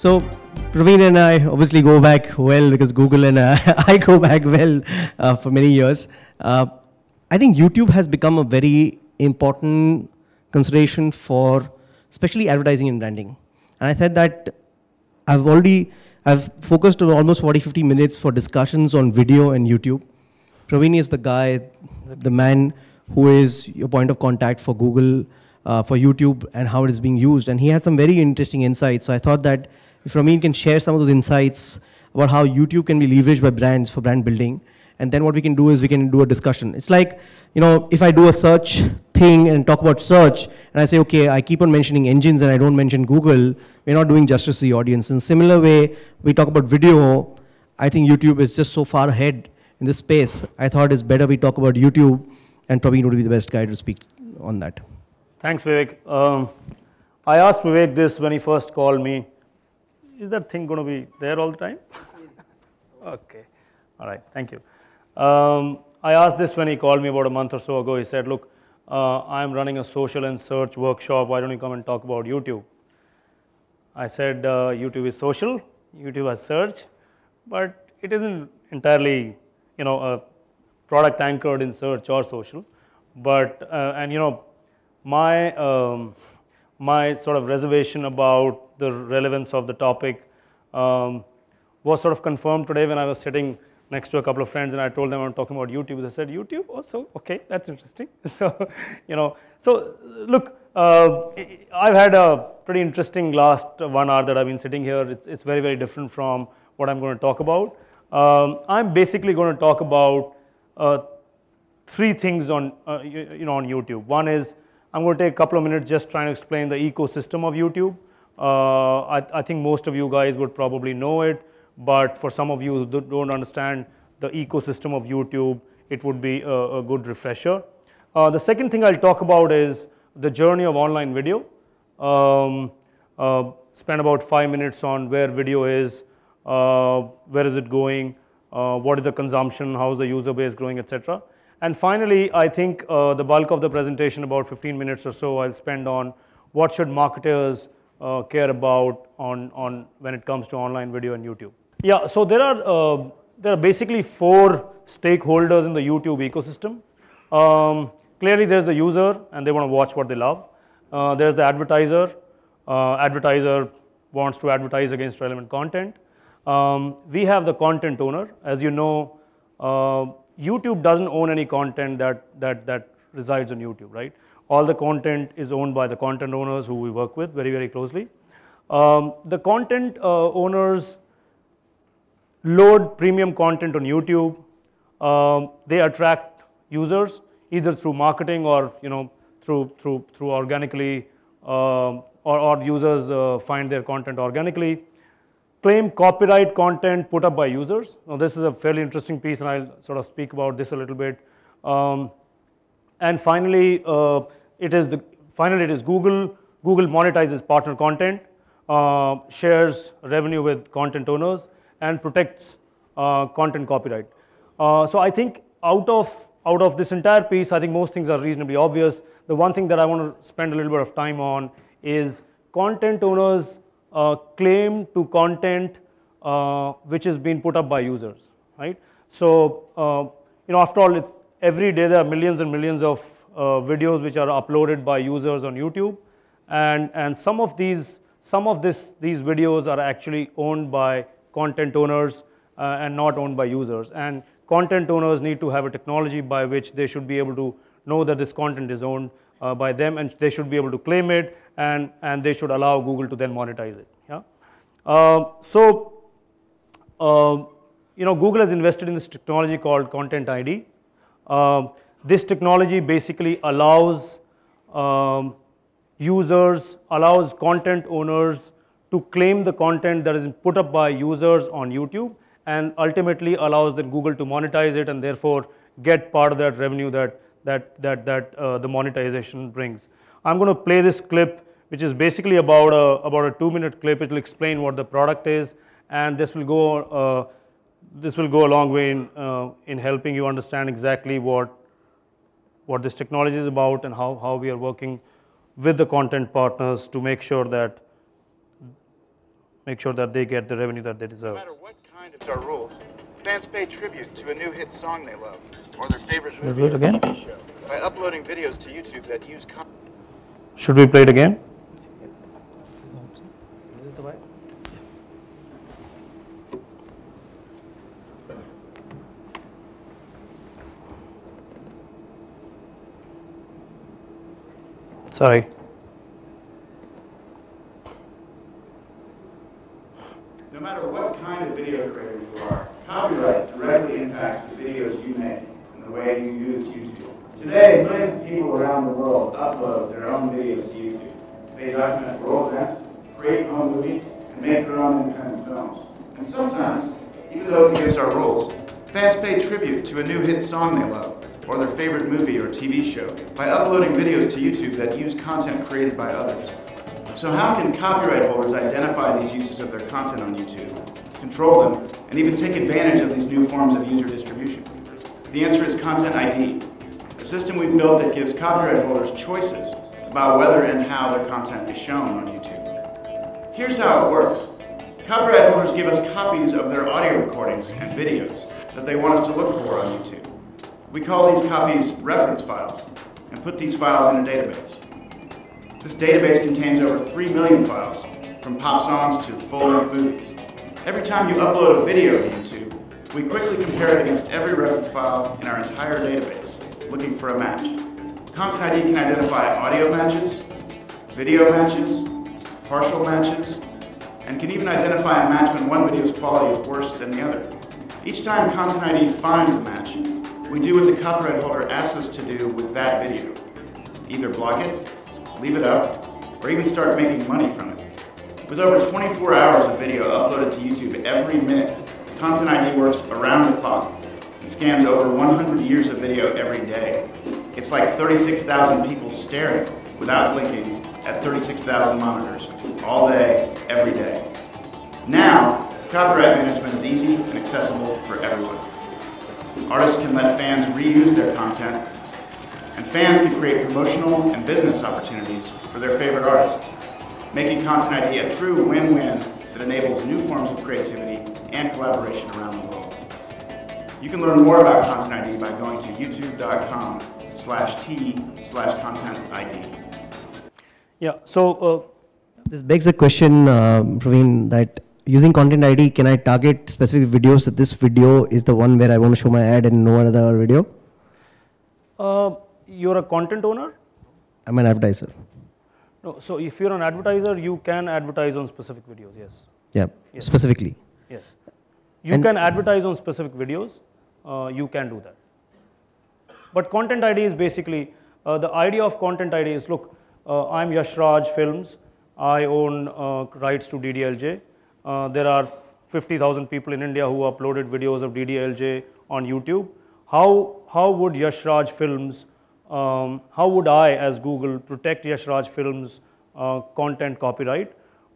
So Praveen and I obviously go back well because Google and I go back well for many years. I think YouTube has become a very important consideration for especially advertising and branding. And I said that I've focused on almost 40, 50 minutes for discussions on video and YouTube. Praveen is the guy, the man who is your point of contact for Google, for YouTube and how it is being used. And he had some very interesting insights. So I thought that if Praveen can share some of those insights about how YouTube can be leveraged by brands for brand building, and then what we can do is we can do a discussion. It's like, you know, if I do a search thing and talk about search, and I say, okay, I keep on mentioning engines and I don't mention Google, we're not doing justice to the audience. In a similar way, we talk about video, I think YouTube is just so far ahead in this space. I thought it's better we talk about YouTube, and Praveen would be the best guy to speak on that. Thanks, Vivek. I asked Vivek this when he first called me. Is that thing going to be there all the time? Okay. All right. Thank you. I asked this when he called me about a month or so ago. He said, look, I'm running a social and search workshop. Why don't you come and talk about YouTube? I said, YouTube is social, YouTube has search, but it isn't entirely, you know, a product anchored in search or social. But, and you know, my sort of reservation about the relevance of the topic was sort of confirmed today when I was sitting next to a couple of friends and I told them I'm talking about YouTube. They said, YouTube also? Okay, that's interesting. So, you know, so look, I've had a pretty interesting last 1 hour that I've been sitting here. It's very, very different from what I'm going to talk about. I'm basically going to talk about three things on, you know, on YouTube. One is I'm going to take a couple of minutes just trying to explain the ecosystem of YouTube. I think most of you guys would probably know it, but for some of you who don't understand the ecosystem of YouTube, it would be a good refresher. The second thing I'll talk about is the journey of online video. Spend about 5 minutes on where video is, where is it going, what is the consumption, how is the user base growing, etc. And finally, I think the bulk of the presentation, about 15 minutes or so, I'll spend on what should marketers care about on when it comes to online video and YouTube. Yeah, so there are basically 4 stakeholders in the YouTube ecosystem. Clearly, there's the user, and they want to watch what they love. There's the advertiser. Advertiser wants to advertise against relevant content. We have the content owner. As you know, YouTube doesn't own any content that resides on YouTube, right? All the content is owned by the content owners who we work with very, very closely. The content owners load premium content on YouTube. They attract users either through marketing or, you know, through organically, or users find their content organically. Claim copyright content put up by users. Now this is a fairly interesting piece, and I'll sort of speak about this a little bit. And finally, it is Google. Google monetizes partner content, shares revenue with content owners, and protects content copyright. So I think out of this entire piece, I think most things are reasonably obvious. The one thing that I want to spend a little bit of time on is content owners claim to content which is being put up by users, right? So, you know, after all, every day there are millions and millions of videos which are uploaded by users on YouTube, and some of these videos are actually owned by content owners and not owned by users. And content owners need to have a technology by which they should be able to know that this content is owned by them, and they should be able to claim it, and they should allow Google to then monetize it. Yeah. You know, Google has invested in this technology called Content ID. This technology basically allows allows content owners to claim the content that is put up by users on YouTube, and ultimately allows then Google to monetize it and therefore get part of that revenue that the monetization brings. I'm going to play this clip, which is basically about a 2-minute clip. It will explain what the product is, and this will go a long way in helping you understand exactly what this technology is about and how we are working with the content partners to make sure that make sure that they get the revenue that they deserve. No matter what kind of our rules, fans pay tribute to a new hit song they love or their favorite movie or TV show by uploading videos to YouTube that use Should we play it again? Is it the way? Sorry. No matter what kind of video creator you are, copyright directly impacts the videos you make and the way you use YouTube. Today, millions of people around the world upload their own videos to YouTube. They document world events, create home movies, and make their own independent films. And sometimes, even though it's against our rules, fans pay tribute to a new hit song they love or their favorite movie or TV show by uploading videos to YouTube that use content created by others. So how can copyright holders identify these uses of their content on YouTube, control them, and even take advantage of these new forms of user distribution? The answer is Content ID, a system we've built that gives copyright holders choices about whether and how their content is shown on YouTube. Here's how it works. Copyright holders give us copies of their audio recordings and videos that they want us to look for on YouTube. We call these copies reference files and put these files in a database. This database contains over 3 million files, from pop songs to full-length movies. Every time you upload a video to YouTube, we quickly compare it against every reference file in our entire database, looking for a match. Content ID can identify audio matches, video matches, partial matches, and can even identify a match when one video's quality is worse than the other. Each time Content ID finds a match, we do what the copyright holder asks us to do with that video. Either block it, leave it up, or even start making money from it. With over 24 hours of video uploaded to YouTube every minute, Content ID works around the clock and scans over 100 years of video every day. It's like 36,000 people staring without blinking at 36,000 monitors all day, every day. Now, copyright management is easy and accessible for everyone. Artists can let fans reuse their content, and fans can create promotional and business opportunities for their favorite artists, making Content ID a true win-win that enables new forms of creativity and collaboration around the world. You can learn more about Content ID by going to youtube.com/t/contentid. Yeah, so this begs the question, Praveen, that using Content ID, can I target specific videos? So this video is the one where I want to show my ad and no other video? you're a content owner? I'm an advertiser. No, so if you're an advertiser, you can advertise on specific videos, yes. Yeah, Yes. specifically. Yes. You can advertise on specific videos, you can do that. But Content ID is basically, the idea of Content ID is, look, I'm Yash Raj Films, I own rights to DDLJ. There are 50,000 people in India who uploaded videos of DDLJ on YouTube. How would Yash Raj Films, how would I as Google protect Yash Raj Films content copyright?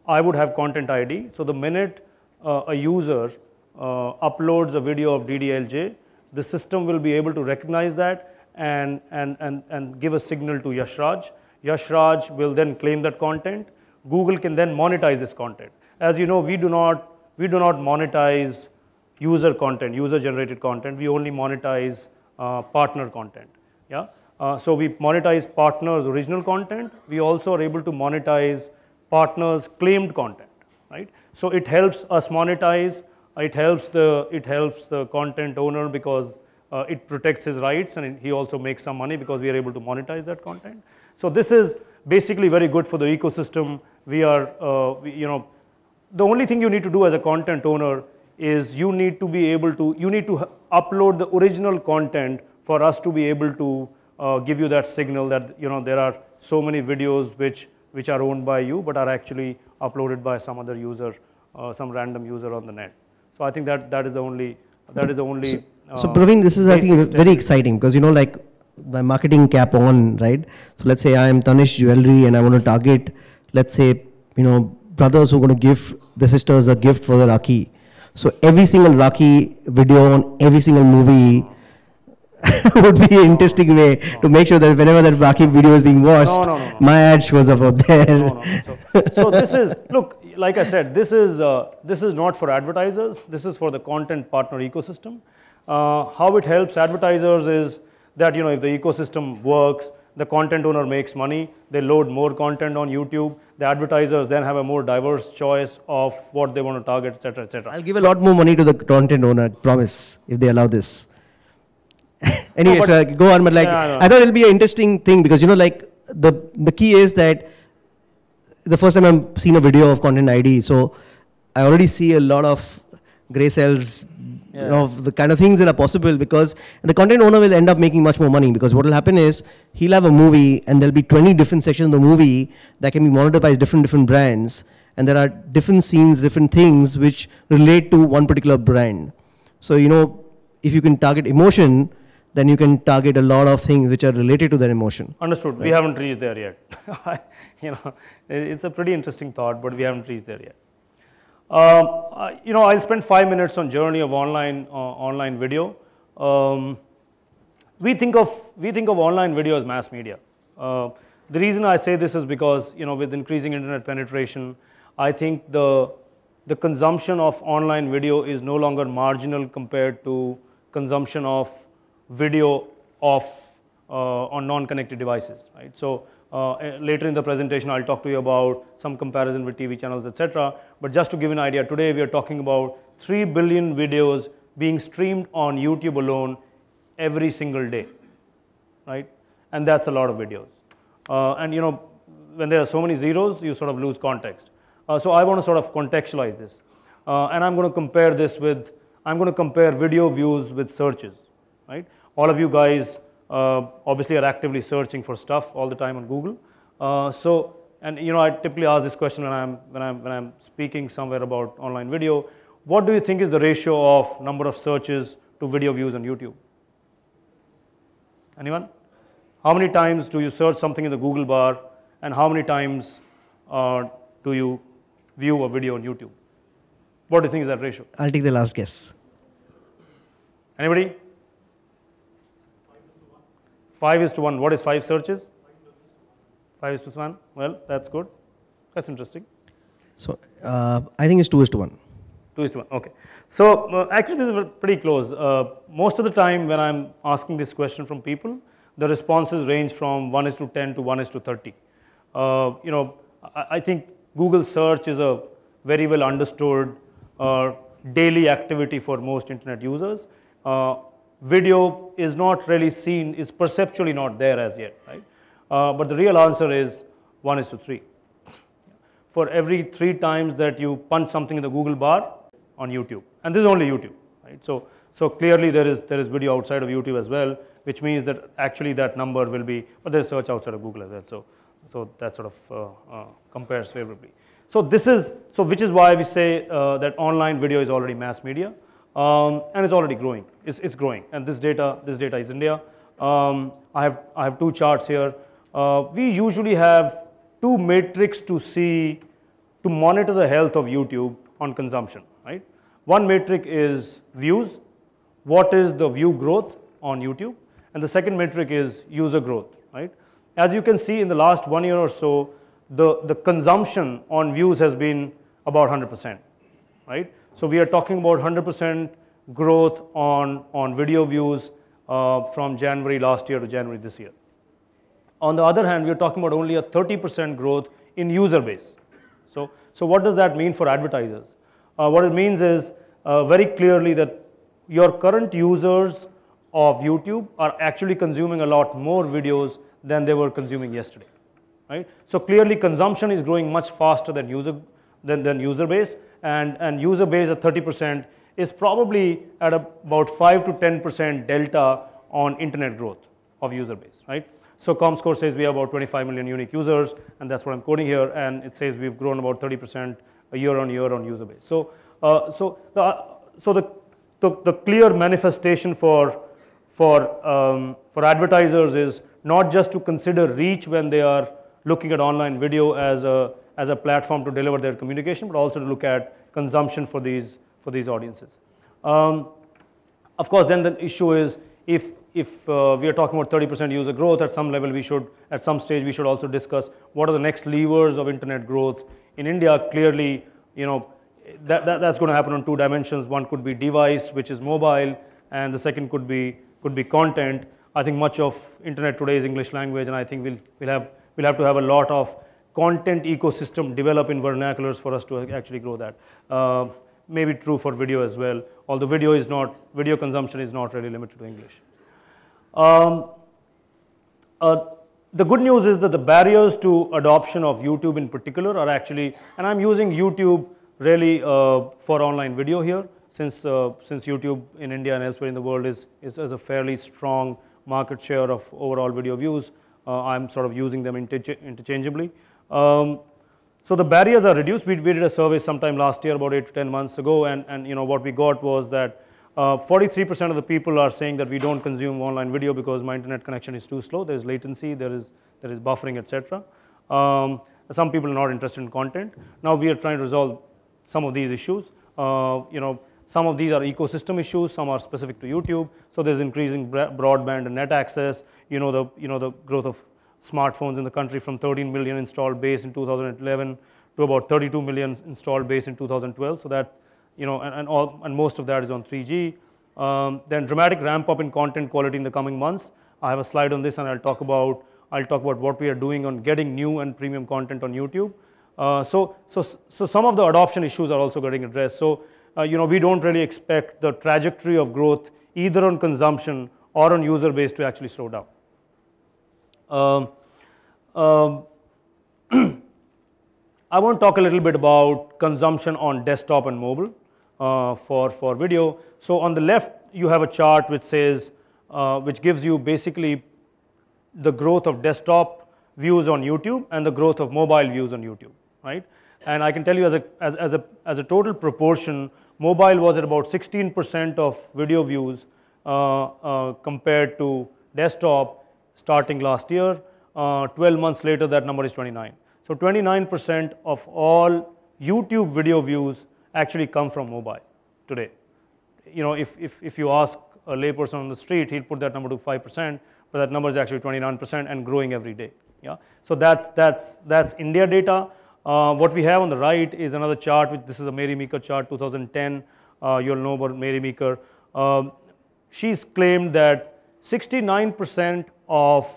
I would have Content ID. So the minute a user uploads a video of DDLJ, the system will be able to recognize that and give a signal to Yash Raj. Yash Raj will then claim that content. Google can then monetize this content. As you know, we do not monetize user content, user-generated content. We only monetize partner content. Yeah. So we monetize partners' original content. We also are able to monetize partners' claimed content. Right. So it helps us monetize. It helps the content owner because it protects his rights, and he also makes some money because we are able to monetize that content. So this is basically very good for the ecosystem. We are, the only thing you need to do as a content owner is you need to upload the original content for us to be able to give you that signal that there are so many videos which are owned by you but are actually uploaded by some other user, some random user on the net. So I think that is the only. So Praveen, this is I think very exciting because like my marketing cap on, right? So let's say I am Tanish Jewelry and I want to target, let's say brothers who are going to give the sisters a gift for the Rakhi. So every single Rakhi video on every single movie would be an interesting way to make sure that whenever that Rakhi video is being watched, my ad shows up out there. So this is, look, like I said, this is not for advertisers. This is for the content partner ecosystem. How it helps advertisers is that, you know, if the ecosystem works, the content owner makes money, they load more content on YouTube, the advertisers then have a more diverse choice of what they want to target, etc., etc. I'll give a lot more money to the content owner, promise, if they allow this. Anyway, No, but- go on, but like, Yeah, no. I thought it'll be an interesting thing because, you know, like, the key is that the first time I've seen a video of content ID, so I already see a lot of gray cells, you know, of the kind of things that are possible, because the content owner will end up making much more money, because what will happen is he'll have a movie and there'll be 20 different sections of the movie that can be monitored by different brands, and there are different scenes, different things which relate to one particular brand. So, you know, if you can target emotion, then you can target a lot of things which are related to that emotion. Understood. Right. We haven't reached there yet. You know, it's a pretty interesting thought, but we haven't reached there yet. You know, I'll spend 5 minutes on journey of online video. We think of online video as mass media. The reason I say this is because, you know, with increasing internet penetration, I think the consumption of online video is no longer marginal compared to consumption of video on non-connected devices, right? So later in the presentation, I'll talk to you about some comparison with TV channels, etc. But just to give an idea, today we are talking about 3 billion videos being streamed on YouTube alone every single day, right? And that's a lot of videos. And you know, when there are so many zeros, you sort of lose context. So I want to sort of contextualize this. And I'm going to compare this with, I'm going to compare video views with searches, right? All of you guys obviously are actively searching for stuff all the time on Google. And you know, I typically ask this question when I'm speaking somewhere about online video. What do you think is the ratio of number of searches to video views on YouTube? Anyone? How many times do you search something in the Google bar, and how many times do you view a video on YouTube? What do you think is that ratio? I'll take the last guess. Anybody? 5:1. What is 5 searches? 5:1. Well, that's good. That's interesting. So I think it's 2:1. 2:1. Okay. So actually, this is pretty close. Most of the time, when I'm asking this question from people, the responses range from 1:10 to 1:30. You know, I think Google search is a very well understood daily activity for most internet users. Video is not really seen, is perceptually not there as yet, right? But the real answer is 1:3. For every 3 times that you punch something in the Google bar on YouTube, and this is only YouTube, right? So clearly there is video outside of YouTube as well, which means that actually that number will be, but there's search outside of Google as well. So that sort of compares favorably. So which is why we say that online video is already mass media. And it's already growing. It's growing, and this data is India. I have 2 charts here. We usually have 2 metrics to monitor the health of YouTube on consumption, right? One metric is views. What is the view growth on YouTube? And the second metric is user growth, right? As you can see, in the last 1 year or so, the consumption on views has been about 100%, right? So we are talking about 100% growth on video views from January last year to January this year. On the other hand, we are talking about only a 30% growth in user base. So what does that mean for advertisers? What it means is very clearly that your current users of YouTube are actually consuming a lot more videos than they were consuming yesterday, right? So clearly consumption is growing much faster than user base. And user base at 30% is probably at about 5 to 10% delta on internet growth of user base, right? So ComScore says we have about 25 million unique users, and that's what I'm quoting here, and it says we've grown about 30% year on year on user base. So the clear manifestation for advertisers is not just to consider reach when they are looking at online video as a platform to deliver their communication, but also to look at consumption for these audiences. Of course, then the issue is if if we are talking about 30% user growth, at some level we should, at some stage we should also discuss what are the next levers of internet growth. In India, clearly, that's going to happen on two dimensions. One could be device, which is mobile, and the second could be content. I think much of internet today is English language, and I think we'll have to have a lot of content ecosystem develop in vernaculars for us to actually grow that. Maybe true for video as well, although video consumption is not really limited to English. The good news is that the barriers to adoption of YouTube in particular are actually, and I'm using YouTube really for online video here, since YouTube in India and elsewhere in the world is a fairly strong market share of overall video views. I'm sort of using them interchangeably. So the barriers are reduced. We did a survey sometime last year, about 8 to 10 months ago, and what we got was that 43% of the people are saying that we don't consume online video because my internet connection is too slow. There's latency, there is buffering, etc. Some people are not interested in content. Now we are trying to resolve some of these issues. Some of these are ecosystem issues. Some are specific to YouTube. So there's increasing broadband and net access. The growth of smartphones in the country from 13 million installed base in 2011 to about 32 million installed base in 2012. So that, and most of that is on 3G. Then dramatic ramp up in content quality in the coming months. I have a slide on this, and I'll talk about what we are doing on getting new and premium content on YouTube. So some of the adoption issues are also getting addressed. So we don't really expect the trajectory of growth either on consumption or on user base to actually slow down. I want to talk a little bit about consumption on desktop and mobile for video. So on the left, you have a chart which says, which gives you basically the growth of desktop views on YouTube and the growth of mobile views on YouTube, right? And I can tell you as a total proportion, mobile was at about 16% of video views compared to desktop starting last year. 12 months later, that number is 29. So 29% of all YouTube video views actually come from mobile today. If you ask a layperson on the street, he'll put that number to 5%, but that number is actually 29% and growing every day. Yeah. So that's India data. What we have on the right is another chart. This is a Mary Meeker chart, 2010. You'll know about Mary Meeker. She's claimed that 69% of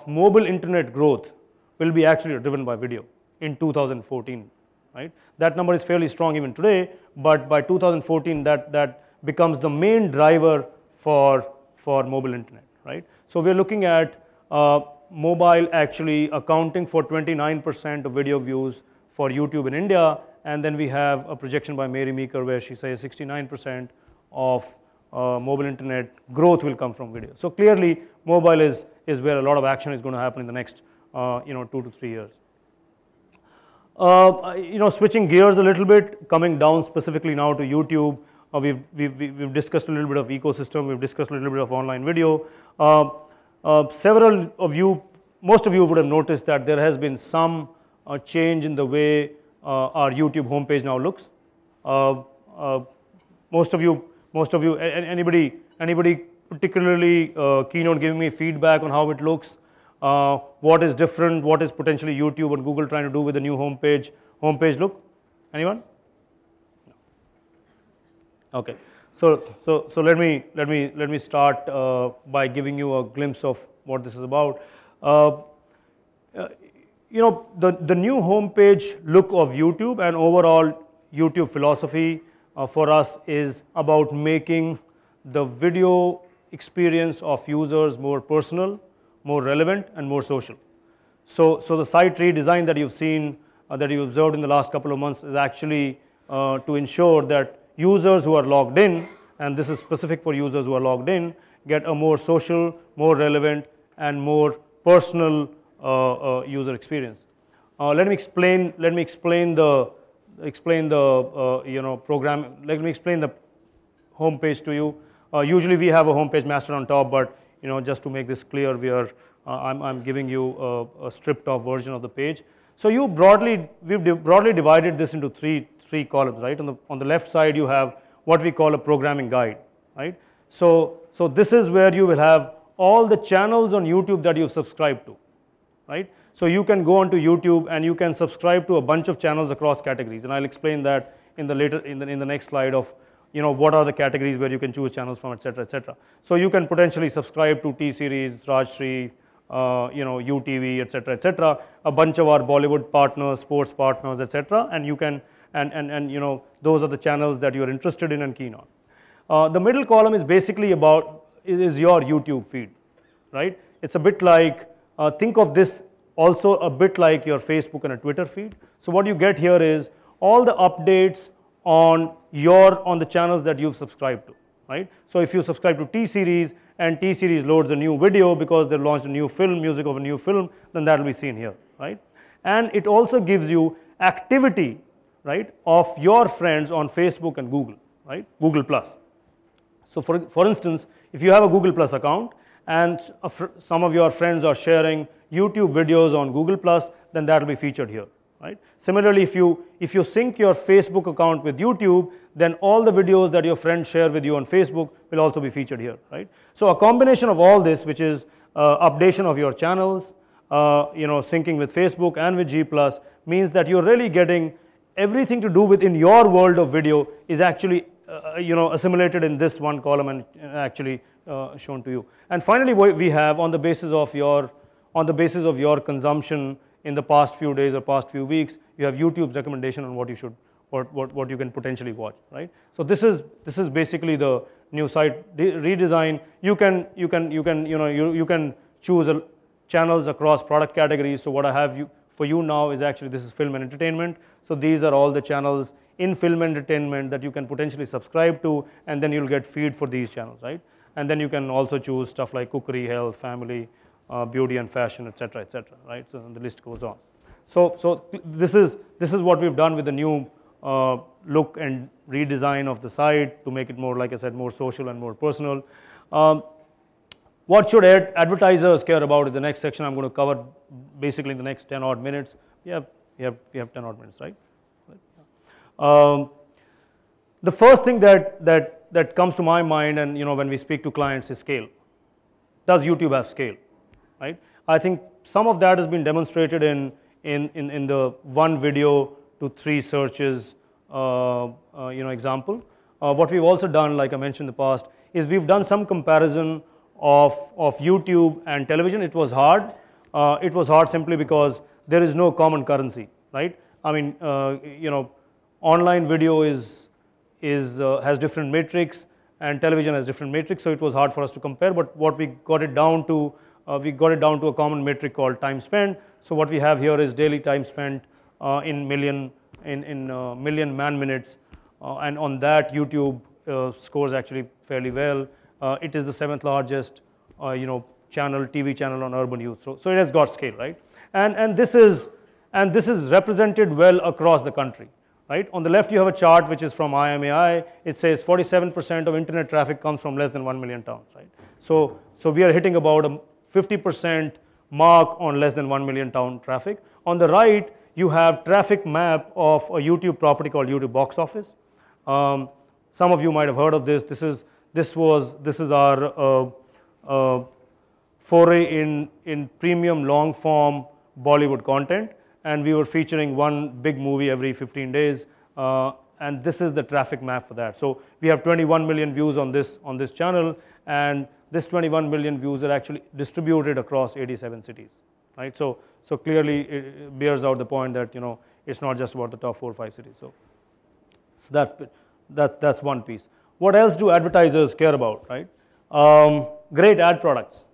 mobile internet growth will be actually driven by video in 2014, right? That number is fairly strong even today, but by 2014 that becomes the main driver for mobile internet, right? So we're looking at mobile actually accounting for 29% of video views for YouTube in India, and then we have a projection by Mary Meeker where she says 69% of mobile internet growth will come from video. So clearly mobile is where a lot of action is going to happen in the next 2 to 3 years. Switching gears a little bit, coming down specifically now to YouTube, we've discussed a little bit of ecosystem, we've discussed a little bit of online video. Several of you, most of you would have noticed that there has been some change in the way our YouTube homepage now looks. Most of you, anybody particularly keen on giving me feedback on how it looks? What is different? What is potentially YouTube and Google trying to do with the new homepage look? Anyone? No. Okay. So let me start by giving you a glimpse of what this is about. The new homepage look of YouTube and overall YouTube philosophy for us is about making the video experience of users more personal, more relevant, and more social. So the site redesign that you've seen, that you've observed in the last couple of months is actually to ensure that users who are logged in, and this is specific for users who are logged in, get a more social, more relevant, and more personal user experience. Let me explain the program. Let me explain the homepage to you. Usually we have a homepage master on top, but just to make this clear, I'm giving you a stripped off version of the page. So we've broadly divided this into three columns, right? On the left side you have what we call a programming guide, right? So this is where you will have all the channels on YouTube that you've subscribed to, right? So you can go onto YouTube and you can subscribe to a bunch of channels across categories, and I'll explain that in the next slide of what are the categories where you can choose channels from, etc., etc. So you can potentially subscribe to T Series, Rajshri, UTV, etc., etc. A bunch of our Bollywood partners, sports partners, etc. And you can and those are the channels that you're interested in and keen on. The middle column is basically is your YouTube feed, right? It's a bit like think of this also a bit like your Facebook and a Twitter feed. So what you get here is all the updates on the channels that you've subscribed to, right? So if you subscribe to T Series and T Series loads a new video because they've launched a new film, music of a new film, then that will be seen here, right? And it also gives you activity, right, of your friends on Facebook and Google, right? Google Plus. So for instance, if you have a Google Plus account and some of your friends are sharing YouTube videos on Google Plus, then that will be featured here, right? Similarly, if you sync your Facebook account with YouTube, then all the videos that your friends share with you on Facebook will also be featured here, right? So a combination of all this, which is updation of your channels, syncing with Facebook and with G+, means that you're really getting everything to do within your world of video is actually assimilated in this one column and actually shown to you. And finally, we have on the basis of your consumption in the past few days or past few weeks, you have YouTube's recommendation on what you should what you can potentially watch, right? So this is basically the new site redesign. You can choose channels across product categories. So what I have for you now is actually this is film and entertainment. So these are all the channels in film entertainment that you can potentially subscribe to, and then you'll get feed for these channels, right? And then you can also choose stuff like cookery, health, family, beauty and fashion, etc., etc., right? So the list goes on. So this is what we've done with the new look and redesign of the site to make it more, like I said, more social and more personal. What should advertisers care about in the next section? I'm going to cover basically in the next 10 odd minutes. We have 10 odd minutes, right? The first thing that comes to my mind, and when we speak to clients, is scale. Does YouTube have scale, right? I think some of that has been demonstrated in the one video to 3 searches example. What we've also done, like I mentioned in the past, is we've done some comparison of YouTube and television. It was hard. It was hard simply because there is no common currency, right? I mean, online video has different metrics and television has different metrics, so it was hard for us to compare. But what we got it down to, a common metric called time spent. So what we have here is daily time spent in million man minutes, and on that YouTube scores actually fairly well. It is the 7th largest TV channel on urban youth. So it has got scale, right? And this is represented well across the country, right? On the left you have a chart which is from IMAI. It says 47% of internet traffic comes from less than 1 million towns, right? So we are hitting about a 50% mark on less than 1 million town traffic. On the right you have traffic map of a YouTube property called YouTube Box Office. Some of you might have heard of this. This is our foray in premium long form Bollywood content, and we were featuring one big movie every 15 days, and this is the traffic map for that. So we have 21 million views on this channel, and this 21 million views are actually distributed across 87 cities, right? So clearly it bears out the point that it's not just about the top 4 or 5 cities. So that's one piece. What else do advertisers care about, right? Great ad products.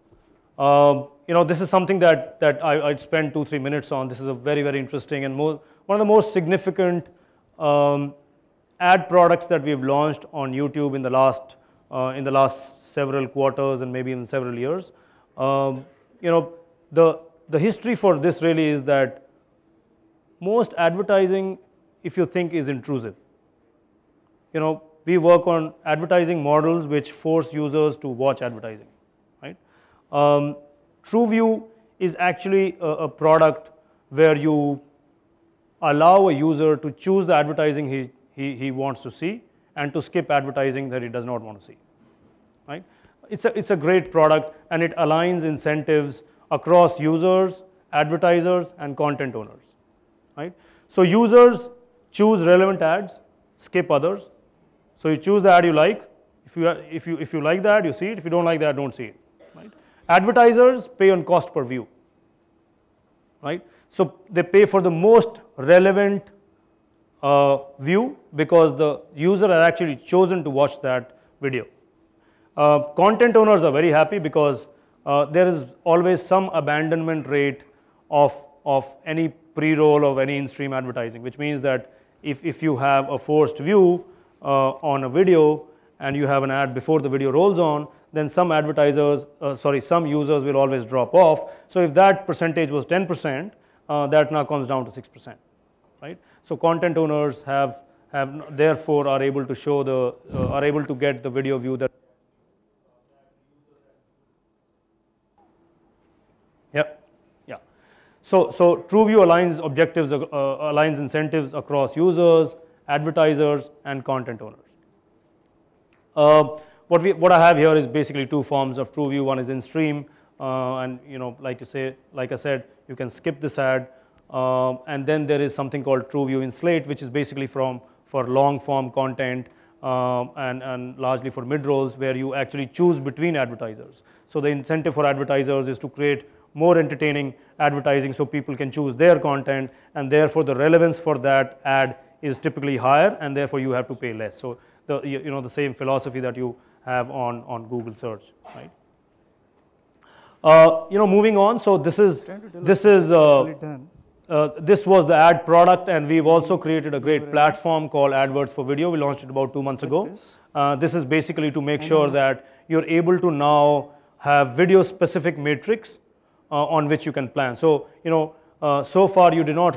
This is something that I'd spend 2-3 minutes on. This is a very, very interesting and one of the most significant ad products that we've launched on YouTube in the last several quarters and maybe in several years. The history for this really is that most advertising, if you think, is intrusive. We work on advertising models which force users to watch advertising, right? TrueView is actually a product where you allow a user to choose the advertising he wants to see and to skip advertising that he does not want to see, right? It's a great product, and it aligns incentives across users, advertisers, and content owners, right? So users choose relevant ads, skip others. So you choose the ad you like. If you like that, you see it. If you don't like that, don't see it, right? Advertisers pay on cost per view, right? So they pay for the most relevant view because the user has actually chosen to watch that video. Content owners are very happy because there is always some abandonment rate of any pre-roll of any in-stream advertising, which means that if you have a forced view on a video and you have an ad before the video rolls on, then some users will always drop off. So if that percentage was 10%, that now comes down to 6%, right? So content owners therefore are able to show are able to get the video view that. Yeah. So TrueView aligns objectives, aligns incentives across users, advertisers, and content owners. What I have here is basically two forms of TrueView. One is in stream, and like I said, you can skip this ad, and then there is something called TrueView in Slate, which is basically for long form content and largely for mid rolls, where you actually choose between advertisers. So the incentive for advertisers is to create more entertaining advertising so people can choose their content, and therefore the relevance for that ad is typically higher, and therefore you have to pay less. So the same philosophy that you have on Google search, right? Moving on. So this was the ad product, and we've also created a great platform called AdWords for Video. We launched it about 2 months ago. This is basically to make sure that you're able to now have video specific metrics on which you can plan. So so far you did not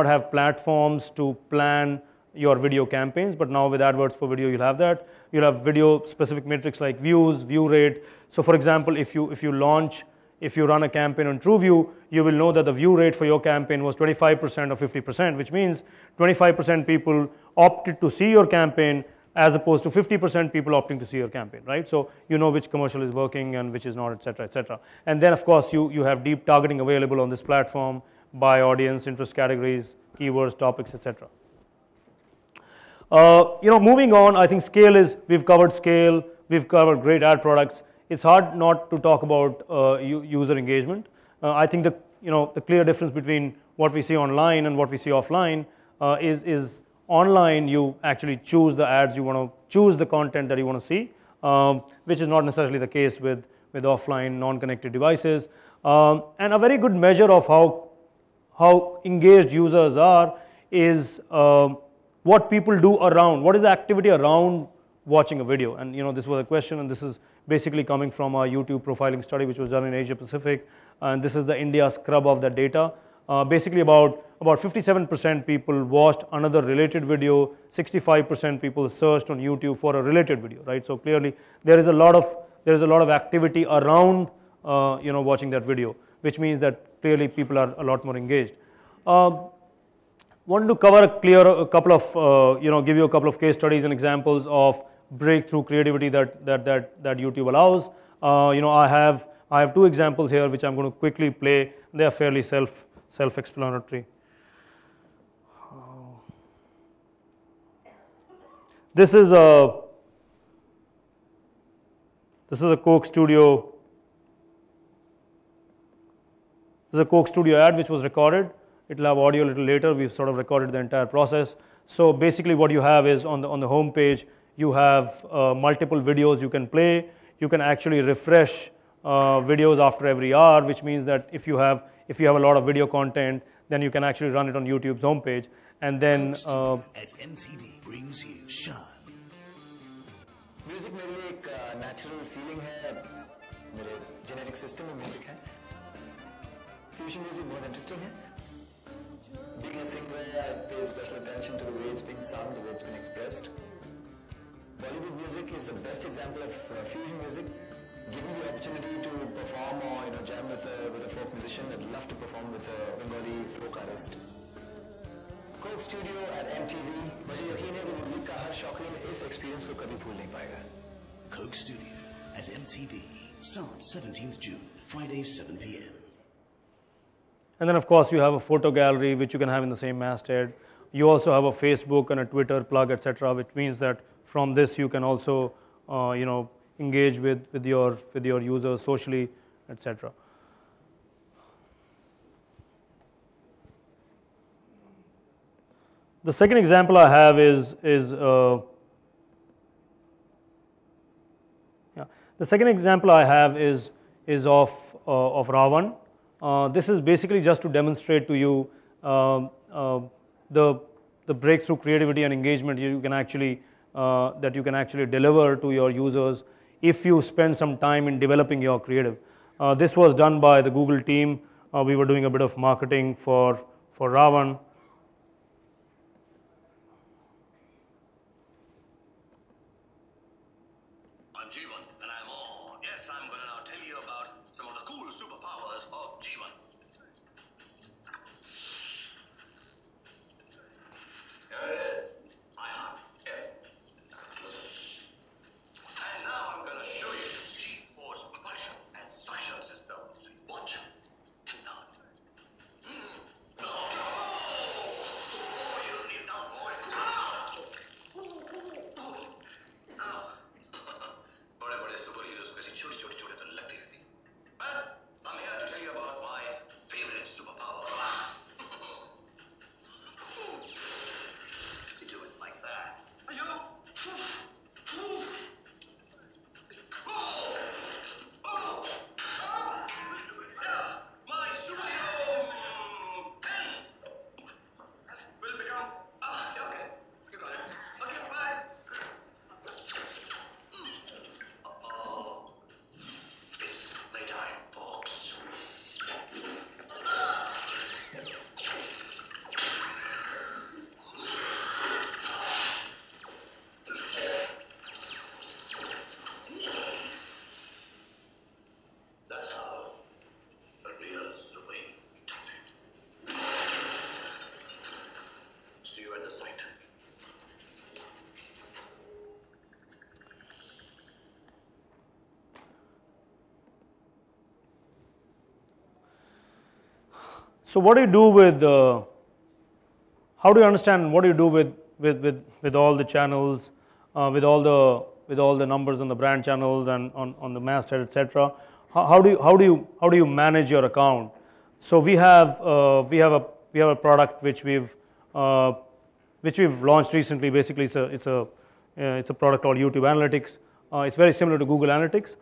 have platforms to plan your video campaigns, but now with AdWords for Video you'll have that. You'll have video specific metrics like views, view rate. So for example, if you run a campaign on TrueView, you will know that the view rate for your campaign was 25% or 50%, which means 25% people opted to see your campaign as opposed to 50% people opting to see your campaign, right? So you know which commercial is working and which is not, etc., etc. And then of course you have deep targeting available on this platform by audience, interest categories, keywords, topics, etc. Moving on, I think we've covered scale, we've covered great ad products. It's hard not to talk about user engagement. I think the clear difference between what we see online and what we see offline is online you actually choose the ads you want to choose, the content that you want to see, which is not necessarily the case with offline non-connected devices. And a very good measure of how engaged users are is what people do around, what is the activity around watching a video. And this was a question, and this is basically coming from our YouTube profiling study which was done in Asia Pacific, and this is the India scrub of that data. Basically about 57% people watched another related video, 65% people searched on YouTube for a related video, right? So clearly there is a lot of activity around watching that video, which means that clearly people are a lot more engaged. Wanted to cover give you a couple of case studies and examples of breakthrough creativity that YouTube allows. I have two examples here which I'm going to quickly play. They are fairly self-explanatory. This is a Coke Studio. This is a Coke Studio ad which was recorded. It will have audio a little later. We've sort of recorded the entire process. So basically what you have is on the home page you have multiple videos you can play. You can actually refresh videos after every hour, which means that if you have a lot of video content, then you can actually run it on YouTube's homepage. And then as MCD brings you Sharma. Music मेरे लिए एक natural feeling है, मेरे genetic system में music है. Fusion music बहुत interesting है. Being a singer, I pay special attention to the way it's being sung, the way it's been expressed. Bollywood music is the best example of fusion music. Given the opportunity to perform or jam with a folk musician, I'd love to perform with a Bengali folk artist. Coke Studio at MTV. मुझे यकीन है कि music का हर शौकीन इस experience को कभी भूल नहीं पाएगा. Coke Studio at MTV. Starts 17th June, Friday 7 p.m. And then of course you have a photo gallery which you can have in the same masthead. You also have a Facebook and a Twitter plug, etc., which means that from this you can also engage with your users socially, etc. The second example I have is of Ravan. This is basically just to demonstrate to you the breakthrough creativity and engagement you can actually deliver to your users if you spend some time in developing your creative. This was done by the Google team. We were doing a bit of marketing for Ravan. So what do you do with, how do you understand what do you do with all the channels, with all the numbers on the brand channels and on the masthead, etc. How do you manage your account? So we have a product which we've launched recently. Basically, it's a product called YouTube Analytics. It's very similar to Google Analytics,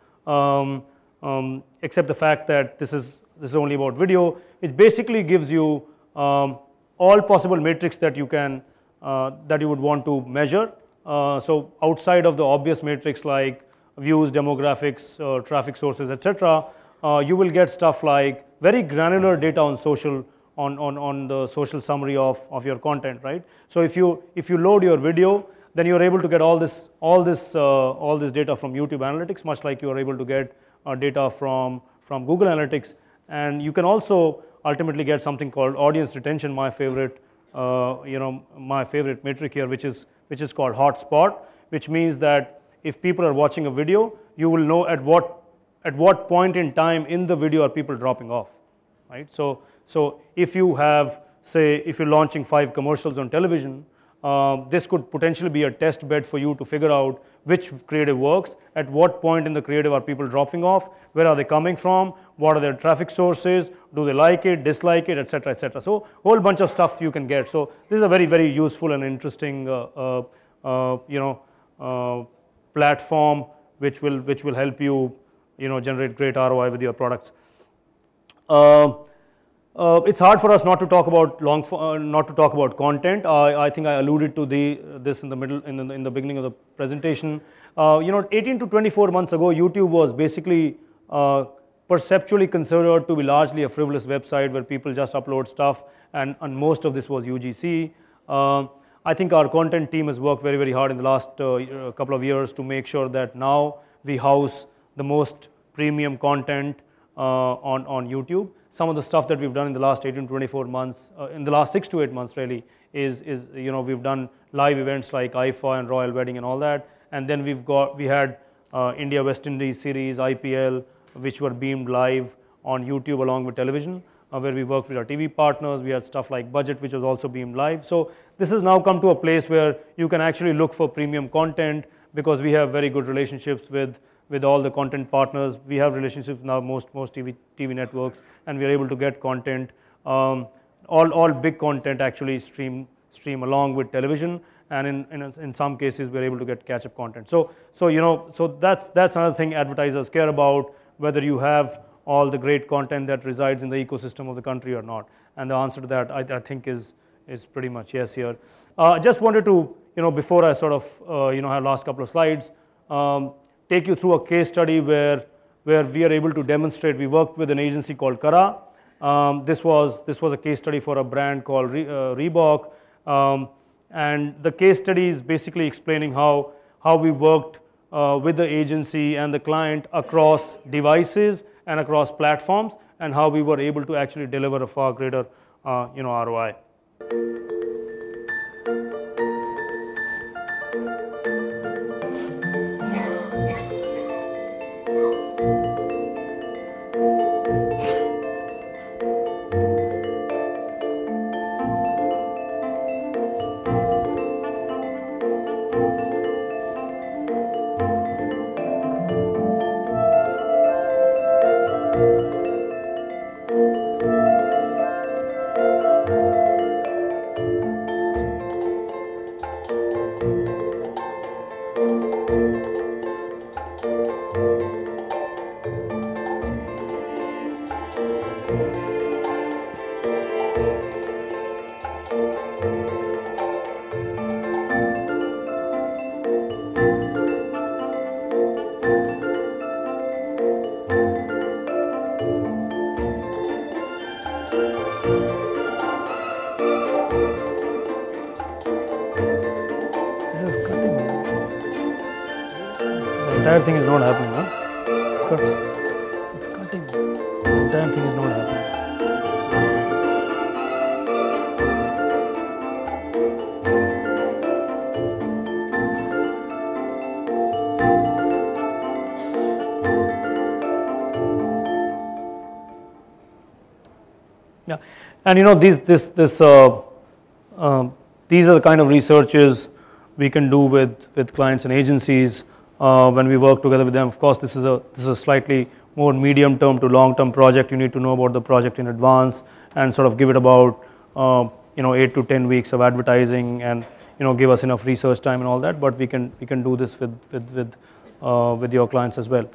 except the fact that this is only about video. It basically gives you all possible metrics that you would want to measure. So outside of the obvious metrics like views, demographics, traffic sources, etc., you will get stuff like very granular data on social, on the social summary of your content, right? So if you load your video, then you're able to get all this data from YouTube Analytics, much like you are able to get data from Google Analytics. And you can also ultimately get something called audience retention, my favorite metric here, which is called hotspot, which means that if people are watching a video, you will know at what point in time in the video are people dropping off, right? So if you have, say, if you're launching 5 commercials on television, this could potentially be a test bed for you to figure out which creative works, at what point in the creative are people dropping off, where are they coming from, what are their traffic sources, do they like it, dislike it, etc., etc. So a whole bunch of stuff you can get. So this is a very, very useful and interesting platform which will help you generate great ROI with your products. It's hard for us not to talk about content. I think I alluded to this in the middle, in the beginning of the presentation. 18 to 24 months ago, YouTube was basically perceptually considered to be largely a frivolous website where people just upload stuff, and most of this was UGC. I think our content team has worked very, very hard in the last couple of years to make sure that now we house the most premium content on YouTube. Some of the stuff that we've done in the last 18 to 24 months, in the last 6 to 8 months really, is we've done live events like IFA and Royal Wedding and all that, and then we had India West Indies series, IPL, which were beamed live on YouTube along with television, where we worked with our TV partners. We had stuff like Budget, which was also beamed live. So this has now come to a place where you can actually look for premium content because we have very good relationships with all the content partners. We have relationships now most TV networks, and we are able to get content. All big content actually stream along with television, and in some cases we're able to get catch-up content. So that's another thing advertisers care about, whether you have all the great content that resides in the ecosystem of the country or not. And the answer to that I think is pretty much yes here. Just wanted to, before I sort of have last couple of slides, take you through a case study where we are able to demonstrate. We worked with an agency called Kara. This was a case study for a brand called Reebok, and the case study is basically explaining how we worked with the agency and the client across devices and across platforms, and how we were able to actually deliver a far greater ROI. The entire thing is not happening, huh? Cuts. It's cutting. The entire thing is not happening. Yeah, and these are the kind of researches we can do with clients and agencies when we work together with them. Of course, this is a slightly more medium-term to long-term project. You need to know about the project in advance and sort of give it about 8 to 10 weeks of advertising, and give us enough research time and all that. But we can do this with your clients as well.